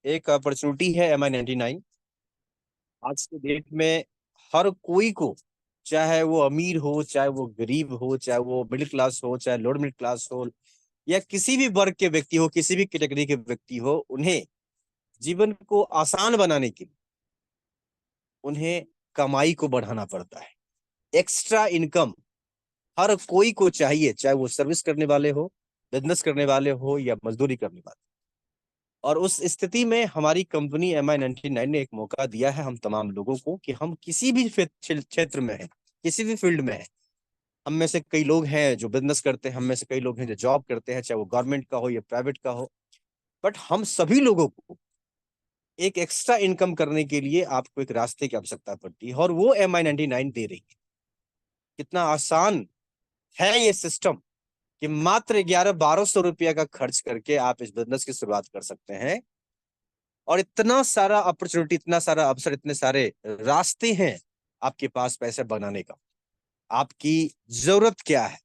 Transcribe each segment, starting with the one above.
एक अपॉर्चुनिटी है MI99। आज के डेट में हर कोई को, चाहे वो अमीर हो, चाहे वो गरीब हो, चाहे वो मिडिल क्लास हो, चाहे लोअर मिडिल क्लास हो, या किसी भी वर्ग के व्यक्ति हो, किसी भी कैटेगरी के व्यक्ति हो, उन्हें जीवन को आसान बनाने के लिए उन्हें कमाई को बढ़ाना पड़ता है। एक्स्ट्रा इनकम हर कोई को चाहिए, चाहे वो सर्विस करने वाले हो, बिजनेस करने वाले हो, या मजदूरी करने वाले। और उस स्थिति में हमारी कंपनी MI99 ने एक मौका दिया है हम तमाम लोगों को कि हम किसी भी क्षेत्र में हैं, किसी भी फील्ड में हैं। हम में से कई लोग हैं जो बिजनेस करते हैं, हम में से कई लोग हैं जो जॉब करते हैं, चाहे वो गवर्नमेंट का हो या प्राइवेट का हो। बट हम सभी लोगों को एक एक्स्ट्रा इनकम करने के लिए आपको एक रास्ते की आवश्यकता पड़ती है, और वो MI99 दे रही है। कितना आसान है ये सिस्टम कि मात्र 1100-1200 रुपया का खर्च करके आप इस बिजनेस की शुरुआत कर सकते हैं। और इतना सारा अपॉर्चुनिटी, इतना सारा अवसर, इतने सारे रास्ते हैं आपके पास पैसे बनाने का। आपकी जरूरत क्या है?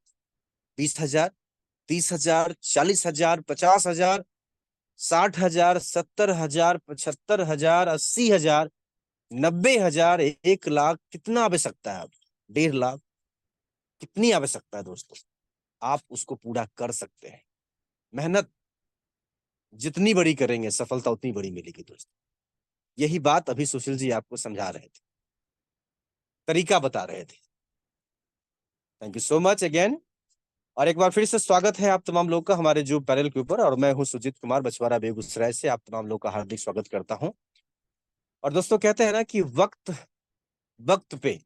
20,000, 30,000, 40,000, 50,000, 60,000, 70,000, 75,000, 80,000, 90,000, 1 लाख, कितना आवश्यकता है? 1.5 लाख, कितनी आवश्यकता है दोस्तों? आप उसको पूरा कर सकते हैं। मेहनत जितनी बड़ी करेंगे, सफलता उतनी बड़ी मिलेगी दोस्तों। यही बात अभी सुशील जी आपको समझा रहे थे, तरीका बता रहे थे। Thank you so much again. और एक बार फिर से स्वागत है आप तमाम लोग का हमारे जो पैनल के ऊपर। और मैं हूं सुजीत कुमार, बछवाड़ा बेगूसराय से आप तमाम लोग का हार्दिक स्वागत करता हूं। और दोस्तों, कहते हैं ना कि वक्त वक्त पे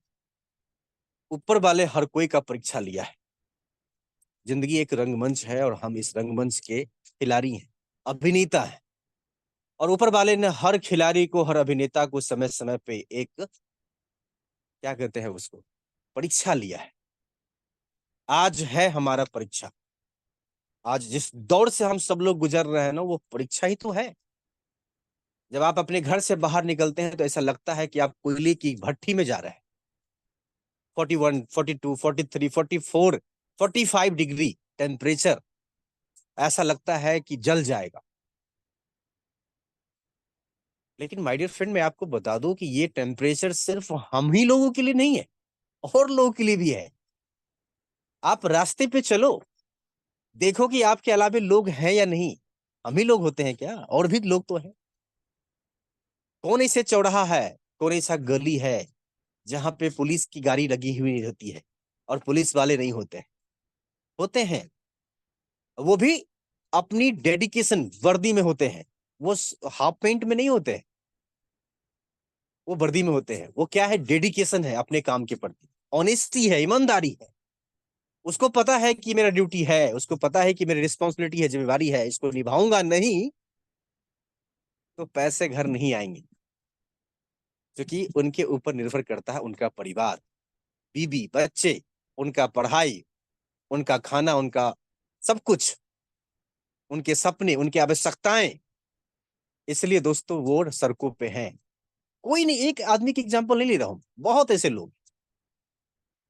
ऊपर वाले हर कोई का परीक्षा लिया है। जिंदगी एक रंगमंच है और हम इस रंगमंच के खिलाड़ी हैं, अभिनेता हैं। और ऊपर वाले ने हर खिलाड़ी को, हर अभिनेता को समय समय पे एक, क्या कहते हैं उसको, परीक्षा लिया है। आज है हमारा परीक्षा। आज जिस दौर से हम सब लोग गुजर रहे हैं ना, वो परीक्षा ही तो है। जब आप अपने घर से बाहर निकलते हैं तो ऐसा लगता है कि आप कोयले की भट्टी में जा रहे हैं। 41, 42, 43, 44, 45 डिग्री टेम्परेचर, ऐसा लगता है कि जल जाएगा। लेकिन माय डियर फ्रेंड, मैं आपको बता दूं कि ये टेम्परेचर सिर्फ हम ही लोगों के लिए नहीं है, और लोगों के लिए भी है। आप रास्ते पे चलो, देखो कि आपके अलावे लोग हैं या नहीं। हम ही लोग होते हैं क्या? और भी लोग तो हैं। कौन ऐसे चौराहा है, कौन ऐसा गली है जहां पे पुलिस की गाड़ी लगी हुई होती है और पुलिस वाले नहीं होते हैं? होते हैं। वो भी अपनी डेडिकेशन वर्दी में होते हैं। वो हाफ पेंट में नहीं होते हैं, वो वर्दी में होते हैं। वो क्या है? डेडिकेशन है अपने काम के प्रति, ऑनेस्टी है, ईमानदारी है। उसको पता है कि मेरा ड्यूटी है, उसको पता है कि मेरी रिस्पॉन्सिबिलिटी है, जिम्मेवारी है, इसको निभाऊंगा नहीं तो पैसे घर नहीं आएंगे। क्योंकि उनके ऊपर निर्भर करता है उनका परिवार, बीबी बच्चे, उनका पढ़ाई, उनका खाना, उनका सब कुछ, उनके सपने, उनकी आवश्यकताएं। इसलिए दोस्तों वो सड़कों पे हैं। कोई नहीं, एक आदमी की एग्जांपल नहीं ले रहा हूं, बहुत ऐसे लोग,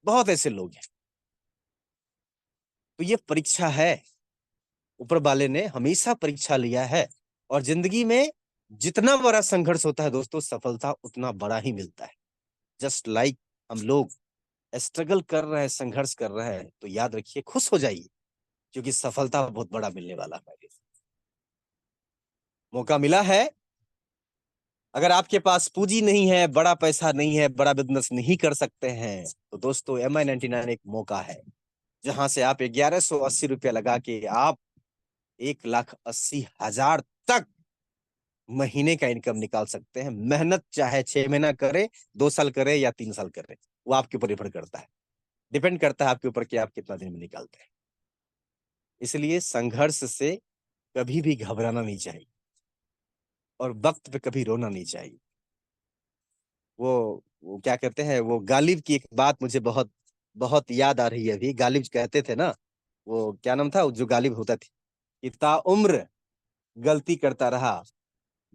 बहुत ऐसे लोग हैं। तो ये परीक्षा है। ऊपर वाले ने हमेशा परीक्षा लिया है। और जिंदगी में जितना बड़ा संघर्ष होता है दोस्तों, सफलता उतना बड़ा ही मिलता है। जस्ट लाइक हम लोग स्ट्रगल कर रहे हैं, संघर्ष कर रहे हैं, तो याद रखिए, खुश हो जाइए, क्योंकि सफलता बहुत बड़ा मिलने वाला है। मौका मिला है। अगर आपके पास पूंजी नहीं है, बड़ा पैसा नहीं है, बड़ा बिजनेस नहीं कर सकते हैं, तो दोस्तों MI99 एक मौका है जहां से आप 1180 रुपया लगा के आप 1,80,000 तक महीने का इनकम निकाल सकते हैं। मेहनत चाहे 6 महीना करे, 2 साल करे, या 3 साल करे, वो आपके ऊपर निर्भर करता है। डिपेंड करता है आपके ऊपर कि आप कितना दिन में निकालते हैं। इसलिए संघर्ष से कभी भी घबराना नहीं चाहिए, और वक्त पे कभी रोना नहीं चाहिए। वो क्या कहते हैं, वो गालिब की एक बात मुझे बहुत बहुत याद आ रही है अभी। गालिब कहते थे ना, वो क्या नाम था जो गालिब होता थी, कि ताउम्र गलती करता रहा,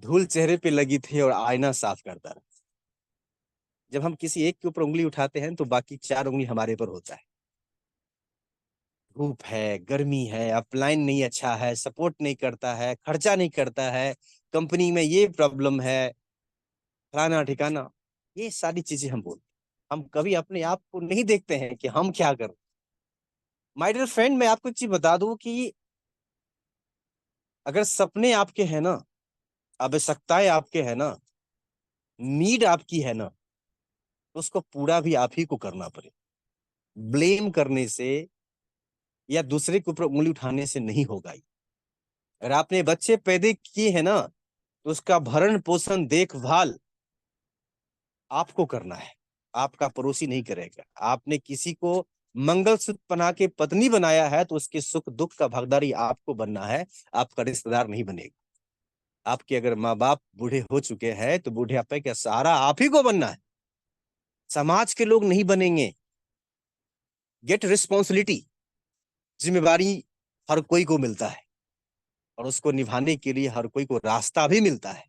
धूल चेहरे पे लगी थी और आईना साफ करता रहा। जब हम किसी एक के ऊपर उंगली उठाते हैं तो बाकी 4 उंगली हमारे पर होता है। धूप है, गर्मी है, अपलाइन नहीं अच्छा है, सपोर्ट नहीं करता है, खर्चा नहीं करता है, कंपनी में ये प्रॉब्लम है, फलाना ठिकाना, ये सारी चीजें हम बोलते हैं। हम कभी अपने आप को नहीं देखते हैं कि हम क्या कर। माय डियर फ्रेंड, मैं आपको एक चीज बता दूं कि अगर सपने आपके हैं ना, आवश्यकताएं आपके हैं ना, नीड आपकी है ना, तो उसको पूरा भी आप ही को करना पड़े। ब्लेम करने से या दूसरे के ऊपर उंगली उठाने से नहीं होगा ये। अगर आपने बच्चे पैदा किए हैं ना, तो उसका भरण पोषण देखभाल आपको करना है, आपका पड़ोसी नहीं करेगा। आपने किसी को मंगलसूत्र पहना के पत्नी बनाया है, तो उसके सुख दुख का भागीदारी आपको बनना है, आपका रिश्तेदार नहीं बनेगा। आपके अगर माँ बाप बूढ़े हो चुके हैं, तो बूढ़ापे का सहारा आप ही को बनना है, समाज के लोग नहीं बनेंगे। गेट रिस्पॉन्सिबिलिटी, जिम्मेवारी हर कोई को मिलता है, और उसको निभाने के लिए हर कोई को रास्ता भी मिलता है।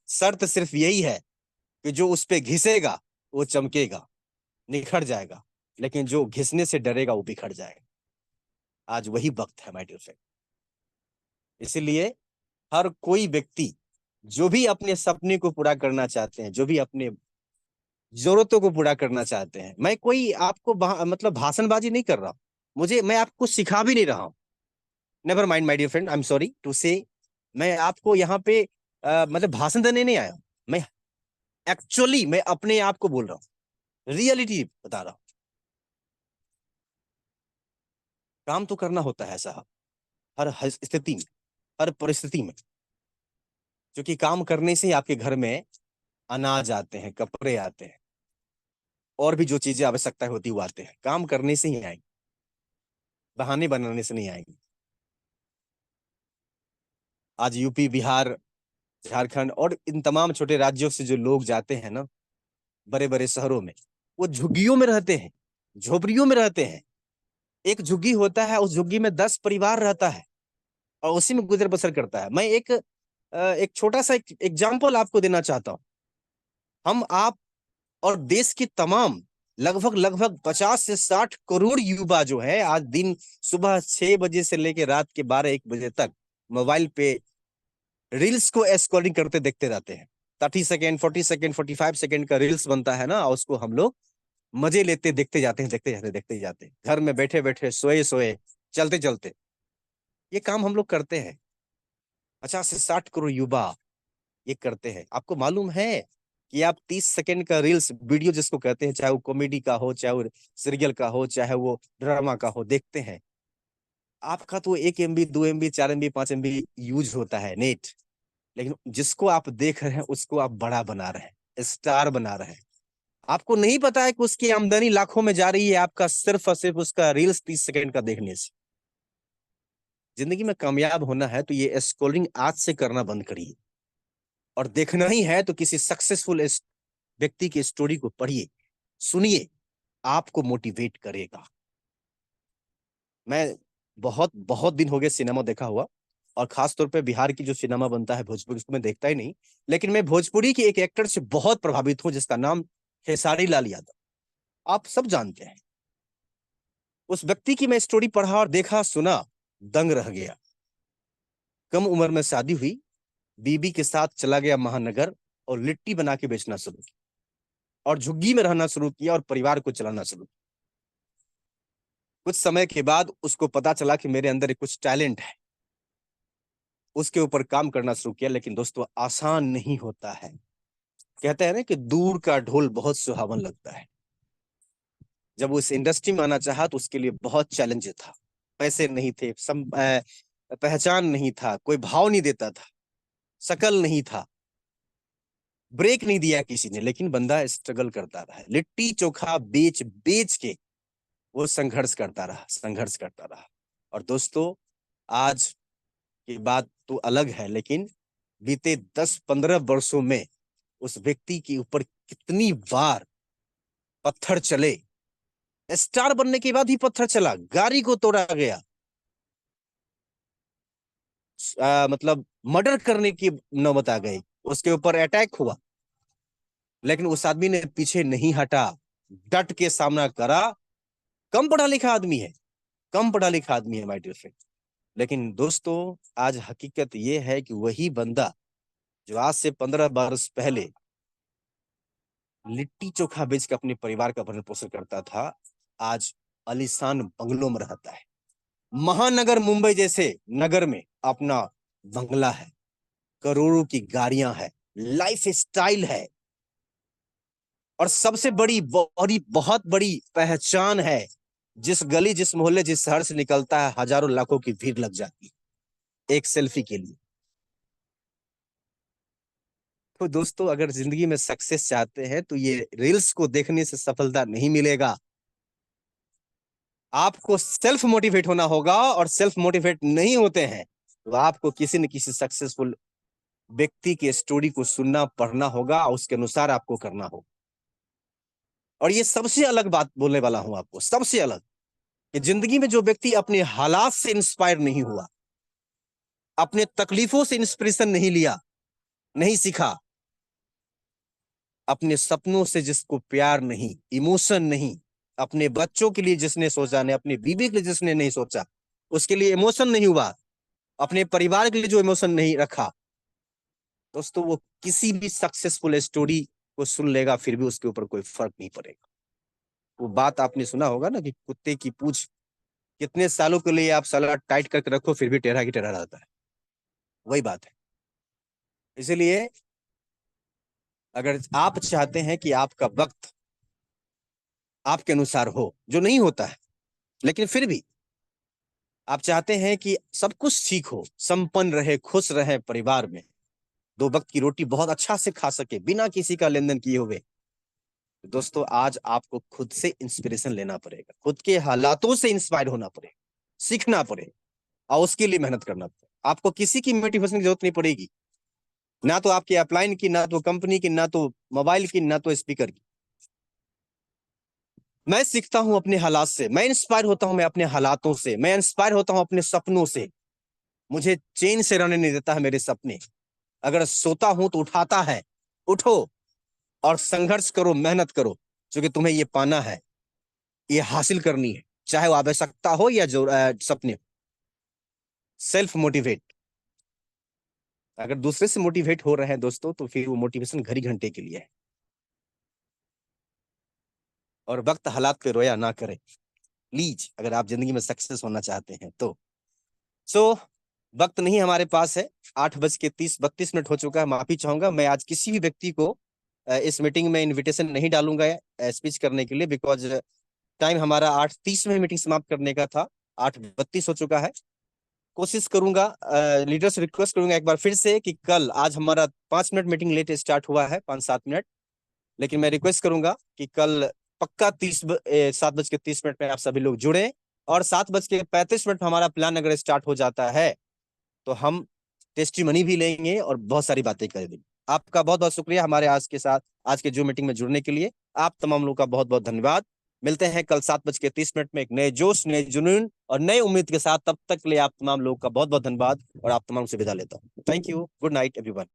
शर्त सिर्फ यही है कि जो उस पे घिसेगा वो चमकेगा, निखर जाएगा, लेकिन जो घिसने से डरेगा वो बिखर जाएगा। आज वही वक्त है माय डियर फ्रेंड। इसीलिए हर कोई व्यक्ति जो भी अपने सपने को पूरा करना चाहते हैं, जो भी अपने जरूरतों को पूरा करना चाहते हैं, मैं कोई आपको मतलब भाषणबाजी नहीं कर रहा हूं, मैं आपको सिखा भी नहीं रहा हूं। Never mind my dear friend, I am sorry to say, मैं आपको यहाँ पे मतलब भाषण देने नहीं आया हूं। मैं एक्चुअली मैं अपने आप को बोल रहा हूँ, रियलिटी बता रहा हूँ। काम तो करना होता है साहब, हर स्थिति में, हर परिस्थिति में, क्योंकि काम करने से ही आपके घर में अनाज आते हैं, कपड़े आते हैं, और भी जो चीजें आवश्यकता होती है वो आते हैं। काम करने से ही आएंगे, बहाने बनाने से नहीं आएंगे। आज यूपी, बिहार, झारखंड और इन तमाम छोटे राज्यों से जो लोग जाते हैं ना बड़े बड़े शहरों में, वो झुग्गियों में रहते हैं, झोपड़ियों में रहते हैं। एक झुग्गी होता है, उस झुग्गी में 10 परिवार रहता है, और उसी में गुजर बसर करता है। मैं एक छोटा सा एग्जाम्पल आपको देना चाहता हूँ। हम आप और देश की तमाम लगभग लगभग 50 से 60 करोड़ युवा जो है, आज दिन सुबह 6 बजे से लेकर रात के 12-1 बजे तक मोबाइल पे रील्स को स्क्रॉलिंग करते देखते रहते हैं। 30 सेकेंड, 40 सेकेंड, 45 सेकेंड का रील्स बनता है ना, और उसको हम लोग मजे लेते देखते जाते हैं, देखते जाते, देखते जाते हैं, घर में बैठे बैठे, सोए सोए, चलते चलते, ये काम हम लोग करते हैं। 50 से 60 करोड़ युवा ये करते हैं। आपको मालूम है कि आप 30 सेकेंड का रील्स वीडियो जिसको कहते हैं, चाहे वो कॉमेडी का हो, चाहे वो सीरियल का हो, चाहे वो ड्रामा का हो, देखते हैं। आपका तो 1 MB, 2 MB, 4 MB, 5 MB use होता है नेट, लेकिन जिसको आप देख रहे हैं उसको आप बड़ा बना रहे हैं, स्टार बना रहे हैं। आपको नहीं पता है कि उसकी आमदनी लाखों में जा रही है, आपका सिर्फ और सिर्फ उसका रील्स 30 सेकेंड का देखने से। जिंदगी में कामयाब होना है तो ये स्क्रॉलिंग आज से करना बंद करिए, और देखना ही है तो किसी सक्सेसफुल व्यक्ति की स्टोरी को पढ़िए, सुनिए, आपको मोटिवेट करेगा। मैं बहुत बहुत दिन हो गए सिनेमा देखा हुआ, और खास तौर पे बिहार की जो सिनेमा बनता है भोजपुरी, उसको मैं देखता ही नहीं। लेकिन मैं भोजपुरी की एक एक्टर से बहुत प्रभावित हूं, जिसका नाम खेसारी लाल यादव, आप सब जानते हैं। उस व्यक्ति की मैं स्टोरी पढ़ा और देखा, सुना, दंग रह गया। कम उम्र में शादी हुई, बीबी के साथ चला गया महानगर, और लिट्टी बना के बेचना शुरू किया, और झुग्गी में रहना शुरू किया, और परिवार को चलाना शुरू किया। कुछ समय के बाद उसको पता चला कि मेरे अंदर कुछ टैलेंट है, उसके ऊपर काम करना शुरू किया। लेकिन दोस्तों, आसान नहीं होता है। कहते हैं ना कि दूर का ढोल बहुत सुहावन लगता है। जब वो इस इंडस्ट्री में आना चाहा तो उसके लिए बहुत चैलेंज था। पैसे नहीं थे, पहचान नहीं था, कोई भाव नहीं देता था, शकल नहीं था, ब्रेक नहीं दिया किसी ने, लेकिन बंदा स्ट्रगल करता रहा, लिट्टी चोखा बेच बेच के वो संघर्ष करता रहा, संघर्ष करता रहा। और दोस्तों, आज की बात तो अलग है, लेकिन बीते 10-15 वर्षों में उस व्यक्ति के ऊपर कितनी बार पत्थर चले। स्टार बनने के बाद ही पत्थर चला, गाड़ी को तोड़ा गया, मतलब मर्डर करने की नौबत आ गई, उसके ऊपर अटैक हुआ, लेकिन उस आदमी ने पीछे नहीं हटा, डट के सामना करा। कम पढ़ा लिखा आदमी है, कम पढ़ा लिखा आदमी है माय डियर फ्रेंड। लेकिन दोस्तों, आज हकीकत यह है कि वही बंदा जो आज से 15 वर्ष पहले लिट्टी चोखा बेच के अपने परिवार का भरण पोषण करता था, आज आलीशान बंगलों में रहता है। महानगर मुंबई जैसे नगर में अपना बंगला है, करोड़ों की गाड़ियां है, लाइफ स्टाइल है, और सबसे बड़ी बहुत बड़ी पहचान है, जिस गली जिस मोहल्ले जिस शहर से निकलता है हजारों लाखों की भीड़ लग जाती है एक सेल्फी के लिए। तो दोस्तों, अगर जिंदगी में सक्सेस चाहते हैं तो ये रील्स को देखने से सफलता नहीं मिलेगा। आपको सेल्फ मोटिवेट होना होगा, और सेल्फ मोटिवेट नहीं होते हैं तो आपको किसी न किसी सक्सेसफुल व्यक्ति की स्टोरी को सुनना पढ़ना होगा, और उसके अनुसार आपको करना होगा। और ये सबसे अलग बात बोलने वाला हूं आपको, सबसे अलग, कि जिंदगी में जो व्यक्ति अपने हालात से इंस्पायर नहीं हुआ, अपने तकलीफों से इंस्पिरेशन नहीं लिया, नहीं सीखा, अपने सपनों से जिसको प्यार नहीं, इमोशन नहीं, अपने बच्चों के लिए जिसने सोचा नहीं, अपनी बीवी के लिए जिसने नहीं सोचा, उसके लिए इमोशन नहीं हुआ, अपने परिवार के लिए जो इमोशन नहीं रखा, दोस्तों वो किसी भी सक्सेसफुल स्टोरी को सुन लेगा, फिर भी उसके ऊपर कोई फर्क नहीं पड़ेगा। वो बात आपने सुना होगा ना कि कुत्ते की पूंछ कितने सालों के लिए आप सलाद टाइट करके रखो फिर भी टेढ़ा की टेढ़ा रहता है, वही बात है। इसलिए अगर आप चाहते हैं कि आपका वक्त आपके अनुसार हो, जो नहीं होता है, लेकिन फिर भी आप चाहते हैं कि सब कुछ ठीक हो, संपन्न रहे, खुश रहे परिवार में, दो वक्त की रोटी बहुत अच्छा से खा सके बिना किसी का लेन देन किए हुए, तो दोस्तों आज आपको खुद से इंस्पिरेशन लेना पड़ेगा, खुद के हालातों से इंस्पायर होना पड़ेगा, सीखना पड़ेगा, और उसके लिए मेहनत करना पड़ेगा। आपको किसी की मोटिवेशन की जरूरत नहीं पड़ेगी, ना तो आपकी अपलाइन की, ना तो कंपनी की, ना तो मोबाइल की, ना तो स्पीकर की। मैं सीखता हूं अपने हालात से, मैं इंस्पायर होता हूं मैं अपने हालातों से, मैं इंस्पायर होता हूं अपने सपनों से। मुझे चैन से रहने नहीं देता है मेरे सपने। अगर सोता हूं तो उठाता है, उठो और संघर्ष करो, मेहनत करो, क्योंकि तुम्हें ये पाना है, ये हासिल करनी है, चाहे वो आवश्यकता हो या जो सपने। सेल्फ मोटिवेट, अगर दूसरे से मोटिवेट हो रहे हैं दोस्तों, तो फिर वो मोटिवेशन घड़ी घंटे के लिए है। और वक्त हालात पे रोया ना करें प्लीज, अगर आप जिंदगी में सक्सेस होना चाहते हैं तो। सो वक्त नहीं हमारे पास है, 8:32 हो चुका है। माफी चाहूंगा, मैं आज किसी भी व्यक्ति को इस मीटिंग में इनविटेशन नहीं डालूंगा स्पीच करने के लिए, बिकॉज टाइम हमारा 8:30 में मीटिंग समाप्त करने का था, 8:32 हो चुका है। कोशिश करूंगा, लीडर से रिक्वेस्ट करूंगा एक बार फिर से कि कल, आज हमारा 5 मिनट मीटिंग लेट स्टार्ट हुआ है, 5-7 मिनट, लेकिन मैं रिक्वेस्ट करूंगा कि कल पक्का 7:30 में आप सभी लोग जुड़े, और 7:35 में हमारा प्लान अगर स्टार्ट हो जाता है तो हम टेस्टिमनी भी लेंगे और बहुत सारी बातें करेंगे। आपका बहुत बहुत शुक्रिया हमारे आज के साथ, आज के जो मीटिंग में जुड़ने के लिए। आप तमाम लोगों का बहुत बहुत धन्यवाद। मिलते हैं कल 7:30 में एक नए जोश, नए जुनून और नए उम्मीद के साथ। तब तक के लिए आप तमाम लोगों का बहुत बहुत धन्यवाद, और आप तमाम से विदा लेता हूँ। Thank you, good night everyone.